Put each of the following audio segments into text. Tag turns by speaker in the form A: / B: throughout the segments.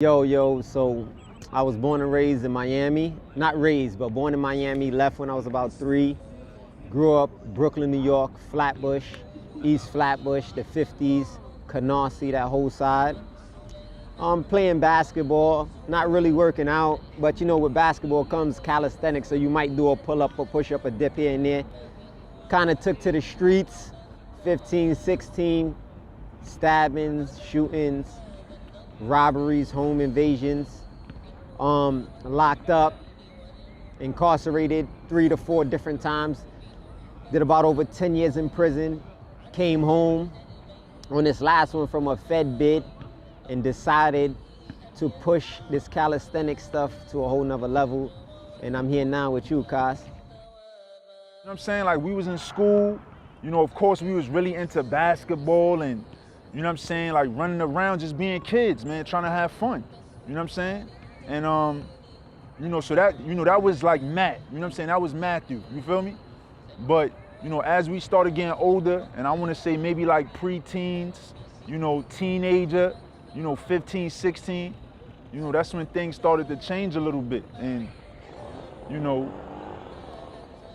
A: So I was born and raised in Miami. Not raised, but born in Miami, left when I was about 3. Grew up Brooklyn, New York, Flatbush, East Flatbush, the 50s, Canarsie, that whole side. Playing basketball, not really working out, but you know, with basketball comes calisthenics, so you might do a pull-up, a push-up, a dip here and there. Kind of took to the streets, 15, 16, stabbings, shootings, robberies, home invasions, locked up, incarcerated 3 to 4 different times. Did about over 10 years in prison, came home on this last one from a Fed bid and decided to push this calisthenics stuff to a whole nother level. And I'm here now with you, Kas.
B: You know what I'm saying? Like, we was in school, you know, of course we was really into basketball and, you know what I'm saying, like running around just being kids, man, trying to have fun. You know what I'm saying? And, you know, so that, you know, that was like Matt, you know what I'm saying? That was Matthew, you feel me? But, you know, as we started getting older, and I want to say maybe like pre-teens, you know, teenager, you know, 15, 16, you know, that's when things started to change a little bit. And, you know,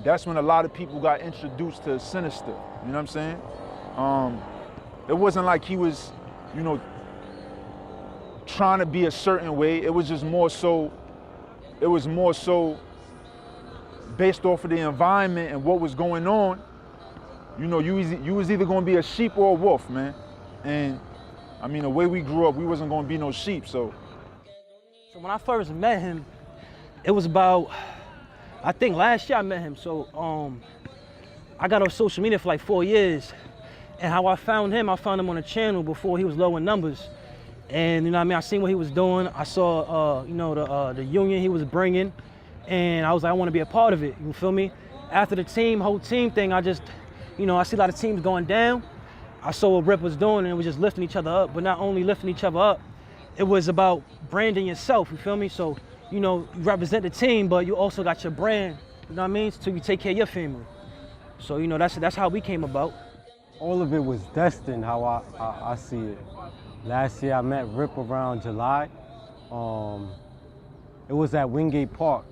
B: that's when a lot of people got introduced to Sinister, you know what I'm saying? It wasn't like he was, you know, trying to be a certain way. It was just more so based off of the environment and what was going on. You know, you was either gonna be a sheep or a wolf, man. And I mean, the way we grew up, we wasn't gonna be no sheep, so.
C: So when I first met him, it was about, I think last year I met him. So I got on social media for like 4 years. And how I found him on a channel before he was low in numbers. And you know what I mean, I seen what he was doing. I saw, you know, the union he was bringing. And I was like, I want to be a part of it, you feel me? After the whole team thing, I just, you know, I see a lot of teams going down. I saw what Rip was doing and it was just lifting each other up. But not only lifting each other up, it was about branding yourself, you feel me? So, you know, you represent the team, but you also got your brand, you know what I mean? So you take care of your family. So, you know, that's how we came about.
D: All of it was destined, how I see it. Last year I met Rip around July. It was at Wingate Park,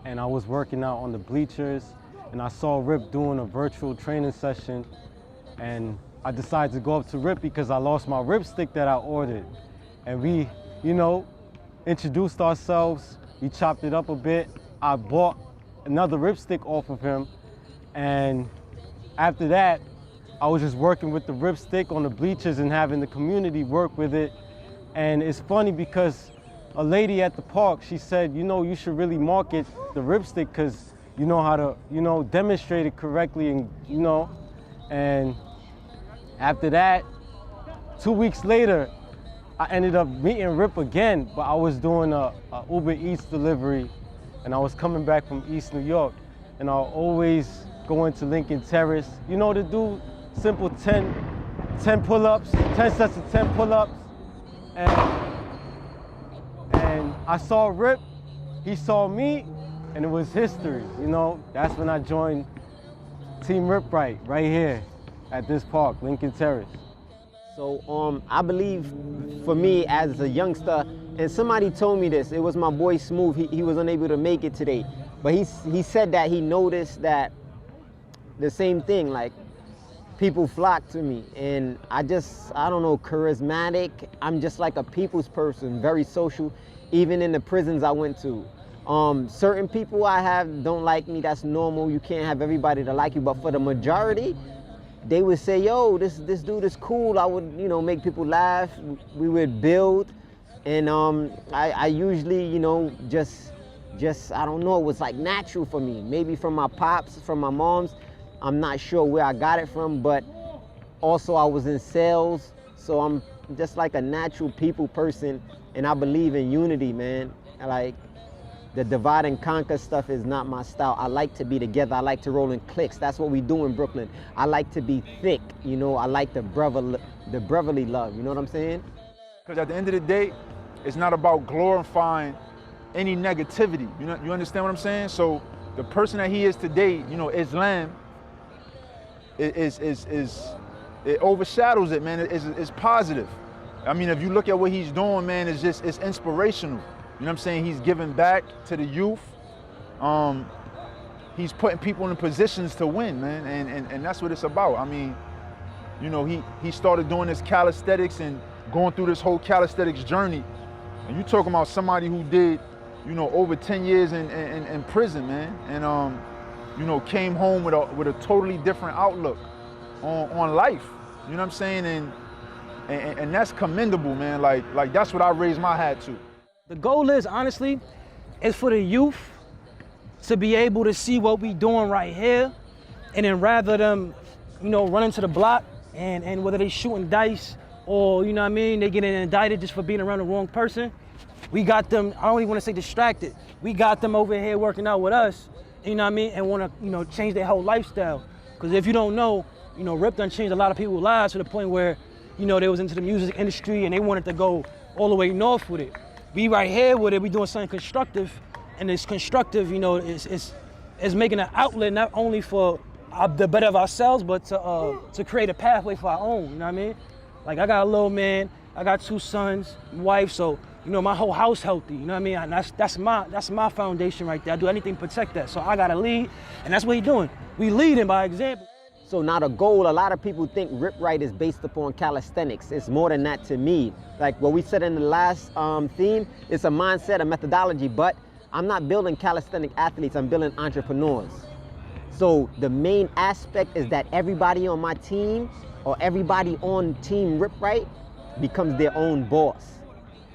D: and I was working out on the bleachers, and I saw Rip doing a virtual training session, and I decided to go up to Rip because I lost my Rip stick that I ordered. And we, you know, introduced ourselves, we chopped it up a bit. I bought another Rip stick off of him, and after that, I was just working with the Rip stick on the bleachers and having the community work with it. And it's funny because a lady at the park, she said, you know, you should really market the Rip stick because you know how to, you know, demonstrate it correctly and, you know. And after that, 2 weeks later, I ended up meeting Rip again, but I was doing a Uber Eats delivery and I was coming back from East New York. And I'll always go into Lincoln Terrace, you know, to do simple 10 pull-ups, 10 sets of 10 pull-ups. And I saw Rip, he saw me, and it was history, you know. That's when I joined Team RipRight right here at this park, Lincoln Terrace.
A: So I believe for me as a youngster, and somebody told me this, it was my boy Smooth, he was unable to make it today, but he said that he noticed that the same thing, like people flock to me, and I don't know, charismatic. I'm just like a people's person, very social, even in the prisons I went to. Certain people I have don't like me, that's normal. You can't have everybody to like you, but for the majority, they would say, yo, this dude is cool. I would, you know, make people laugh. We would build, and I usually, you know, just I don't know, it was like natural for me. Maybe from my pops, from my moms. I'm not sure where I got it from, but also I was in sales, so I'm just like a natural people person, and I believe in unity, man. Like, the divide and conquer stuff is not my style. I like to be together. I like to roll in cliques. That's what we do in Brooklyn. I like to be thick, you know. I like the brotherly love, you know what I'm saying?
B: Because at the end of the day, it's not about glorifying any negativity. You know, you understand what I'm saying? So the person that he is today, you know, Islaam, it overshadows it, man. It's positive. I mean, if you look at what he's doing, man, it's inspirational. You know what I'm saying? He's giving back to the youth. He's putting people in positions to win, man, and that's what it's about. I mean, you know, he started doing this calisthenics and going through this whole calisthenics journey. And you talking about somebody who did, you know, over 10 years in prison, man, and you know, came home with a totally different outlook on life. You know what I'm saying? And that's commendable, man. Like that's what I raise my hat to.
C: The goal is, honestly, is for the youth to be able to see what we doing right here, and then rather them, you know, running to the block and whether they shooting dice or, you know what I mean, they getting indicted just for being around the wrong person, we got them, I don't even want to say distracted, we got them over here working out with us, you know what I mean, and want to, you know, change their whole lifestyle. Because if you don't know, you know, Rip done changed a lot of people's lives to the point where, you know, they was into the music industry and they wanted to go all the way north with it. We right here with it, we doing something constructive, and this constructive, you know, is making an outlet not only for the better of ourselves, but to create a pathway for our own, you know what I mean? Like, I got a little man, I got 2 sons, wife, so, you know, my whole house healthy, you know what I mean? And that's my foundation right there. I do anything to protect that, so I gotta lead, and that's what he's doing. We leading by example.
A: So now the goal, a lot of people think RipRight is based upon calisthenics. It's more than that to me. Like what we said in the last theme, it's a mindset, a methodology, but I'm not building calisthenic athletes, I'm building entrepreneurs. So the main aspect is that everybody on my team or everybody on Team RipRight becomes their own boss.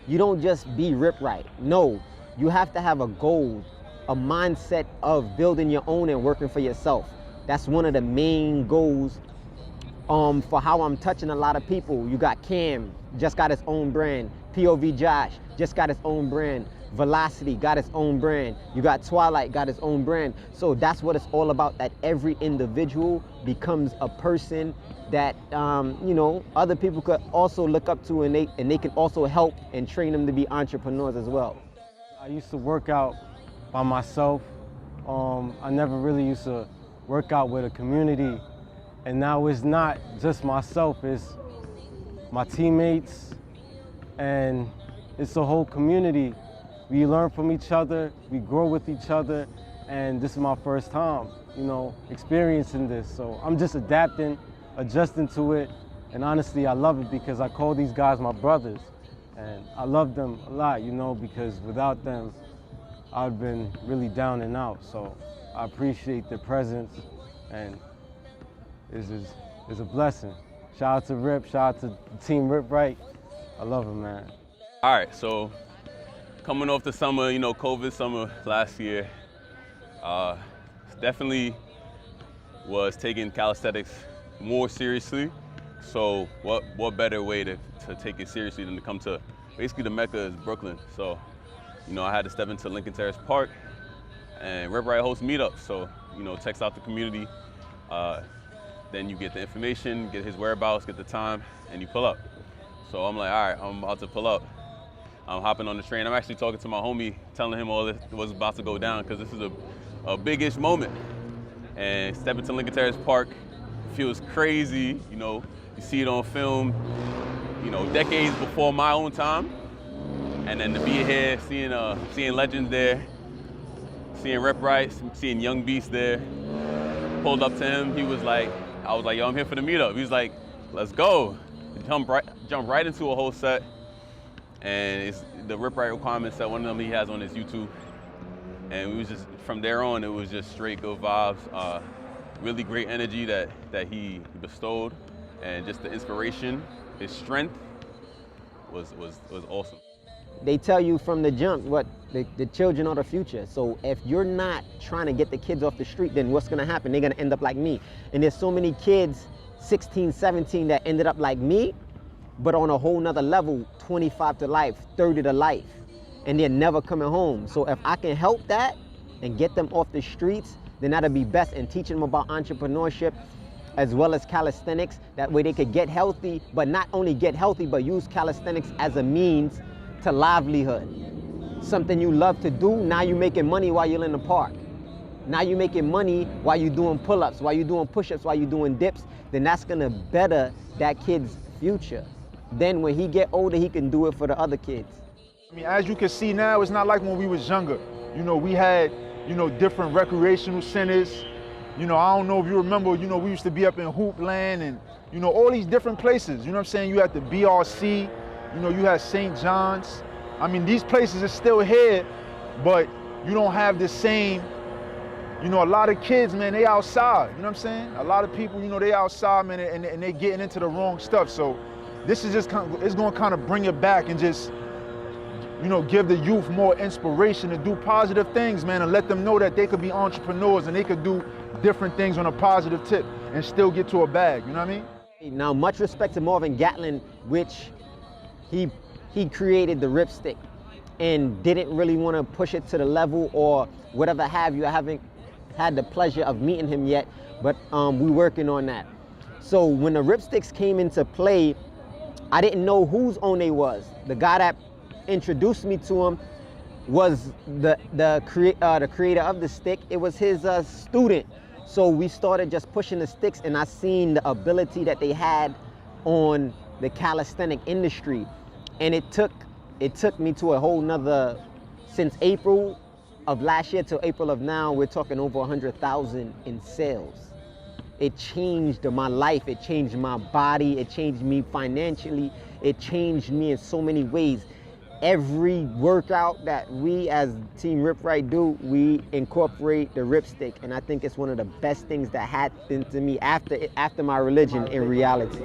A: You don't just be RipRight. No, you have to have a goal, a mindset of building your own and working for yourself. That's one of the main goals for how I'm touching a lot of people. You got Cam, just got his own brand. POV Josh, just got his own brand. Velocity got its own brand. You got Twilight, got its own brand. So that's what it's all about, that every individual becomes a person that, you know, other people could also look up to, and they can also help and train them to be entrepreneurs as well.
D: I used to work out by myself. I never really used to work out with a community, and now it's not just myself, it's my teammates, and it's a whole community. We learn from each other, we grow with each other, and this is my first time, you know, experiencing this. So I'm just adapting, adjusting to it, and honestly, I love it because I call these guys my brothers, and I love them a lot, you know, because without them, I've been really down and out. So I appreciate their presence, and it's a blessing. Shout out to Rip, shout out to Team RipRight. I love him, man.
E: All right, so coming off the summer, you know, COVID summer last year, definitely was taking calisthenics more seriously. So what better way to take it seriously than to come to, basically the Mecca is Brooklyn. So, you know, I had to step into Lincoln Terrace Park, and RipRight hosts meetups. So, you know, text out the community, then you get the information, get his whereabouts, get the time, and you pull up. So I'm like, all right, I'm about to pull up. I'm hopping on the train. I'm actually talking to my homie, telling him all this was about to go down, because this is a big-ish moment. And stepping to Lincoln Terrace Park feels crazy, you know, you see it on film, you know, decades before my own time. And then to be here, seeing legends there, seeing RipRight, seeing Young Beast there. Pulled up to him, he was like, I was like, yo, I'm here for the meetup. He was like, let's go. Jump right into a whole set. And it's the RipRight requirement set, one of them he has on his YouTube. And we was just, from there on, it was just straight good vibes. Really great energy that he bestowed. And just the inspiration, his strength was awesome.
A: They tell you from the jump what the children are the future. So if you're not trying to get the kids off the street, then what's gonna happen? They're gonna end up like me. And there's so many kids, 16, 17, that ended up like me, but on a whole nother level, 25 to life, 30 to life, and they're never coming home. So if I can help that and get them off the streets, then that'll be best, and teaching them about entrepreneurship as well as calisthenics. That way they could get healthy, but not only get healthy, but use calisthenics as a means to livelihood. Something you love to do, now you're making money while you're in the park. Now you're making money while you're doing pull-ups, while you're doing push-ups, while you're doing dips, then that's gonna better that kid's future. then when he get older, he can do it for the other kids.
B: I mean, as you can see now, it's not like when we was younger. You know, we had, you know, different recreational centers. You know, I don't know if you remember, you know, we used to be up in Hoopland and, you know, all these different places. You know what I'm saying? You had the BRC, you know, you had St. John's. I mean, these places are still here, but you don't have the same, you know, a lot of kids, man, they outside, you know what I'm saying? A lot of people, you know, they outside, man, and they getting into the wrong stuff. So this is just kind of, it's gonna kind of bring it back and just, you know, give the youth more inspiration to do positive things, man, and let them know that they could be entrepreneurs and they could do different things on a positive tip and still get to a bag, you know what I mean?
A: Now, much respect to Marvin Gatlin, which he created the ripstick and didn't really want to push it to the level or whatever have you. I haven't had the pleasure of meeting him yet, but we're working on that. So when the ripsticks came into play, I didn't know whose own they was. The guy that introduced me to him was the creator of the stick. It was his student. So we started just pushing the sticks, and I seen the ability that they had on the calisthenic industry. And it took me to a whole nother, since April of last year till April of now, we're talking over 100,000 in sales. It changed my life, it changed my body, it changed me financially, it changed me in so many ways. Every workout that we as Team RipRight do, we incorporate the ripstick, and I think it's one of the best things that happened to me after my religion in reality.